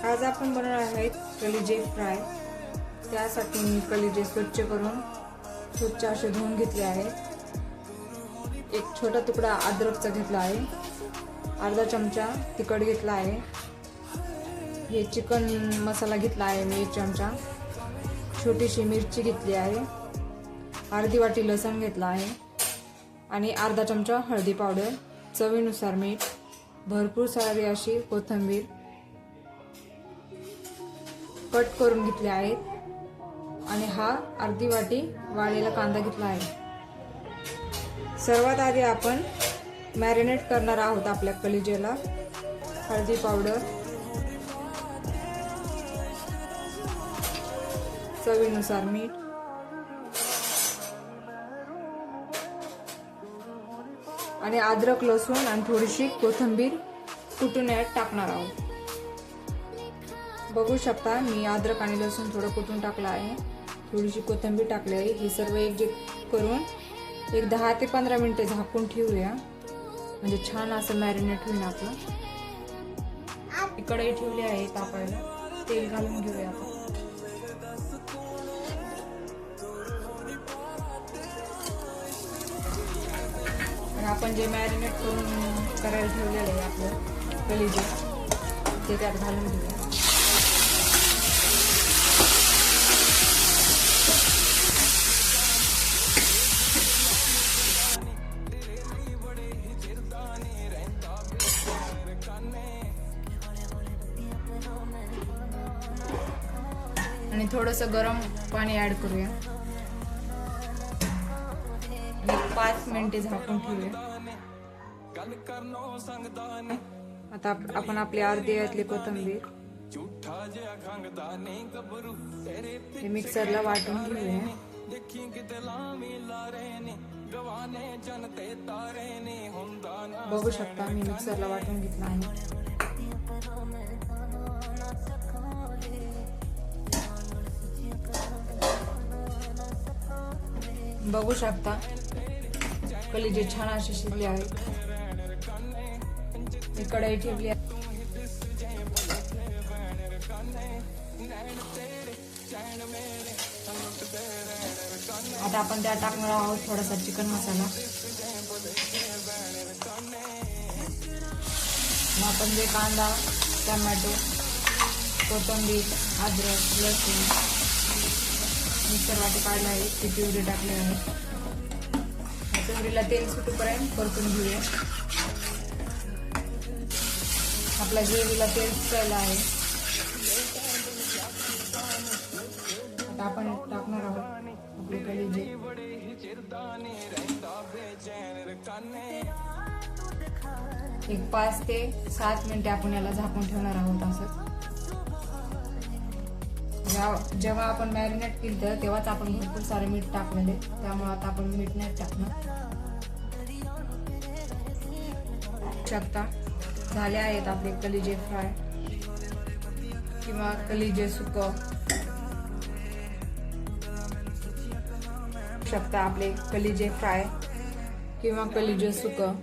आज आपण बनवणार आहेत कलिजे फ्राय। त्यासाठी मी कलिजे स्वच्छ करून स्वच्छ असे धुवून घेतले आहे। एक छोटा तुकडा अद्रकचा घेतला आहे, अर्धा चमचा तिखट घेतला आहे, हे चिकन मसाला घेतला आहे मी 1 चमचा, छोटीशी मिरची घेतली आहे, अर्धी वाटी लसूण घेतला आहे आणि अर्धा चमचा हळदी पावडर, चवीनुसार मीठ, भरपूर सारी अशी कोथिंबीर कट करून घेतले आहेत आणि हा अर्धी वाटी वाळलेला कांदा घेतला आहे। सर्वात आधी आपण मॅरिनेट करणार आहोत आपल्या कलिजेला। हळदी पावडर, चवीनुसार मीठ, आणि अद्रक लसूण आणि थोडीशी कोथिंबीर कुटून यात टाकणार आहोत। बघू शकता मी अद्रक आणि लसूण थोडं कुटून टाकलं आहे, थोडीशी कोथिंबीर टाकली आहे। हे सर्व एकजीव करून एक 10 ते 15 मिनिटे झाकून ठेवूया, म्हणजे छान असं मॅरिनेट होईल आपलं। कढई ठेवली आहे तापायला, तेल घालून घेऊया आपण। आपण जे मॅरिनेट करून करायला ठेवलेलं आहे आपलं कलिजे, ते त्यात घालून घेऊया। आणि थोडंसं गरम पाणी ऍड करूया, 5 मिनिटे झाकून ठेवूया। आता आपण आपली अर्धी यातली कोथिंबीर हे मिक्सरला वाटून घेऊया। बघू शकता मी मिक्सरला वाटून घेतला आहे। बघू शकता कलिजे छान असे शिजले आहेत। मी कढई ठेवली आहे, आता आपण त्यात टाकणार आहोत थोडासा चिकन मसाला। मग आपण जे कांदा, टोमॅटो, कोथिंबीर, अद्रक, लसूण मिक्सर वाटी काढला आहे, ती प्युरी टाकली आहे। प्युरीला तेल सुटूपर्यंत परतून घेऊया। आपल्या ग्रेव्हीला तेल सुटायला आहे, आता आपण टाकणार आहोत आपले कलिजे। एक 5 ते 7 मिनिटे आपण याला झाकून ठेवणार आहोत। असं जेव्हा आपण मॅरिनेट केलं तेव्हाच आपण भरपूर सारे मीठ टाकलेले, त्यामुळे आता आपण मीठ नाही टाकणार। शकता झाले आहेत आपले कलिजे फ्राय किंवा कलिजे सुकं। शकता आपले कलिजे फ्राय किंवा कलिजे सुकं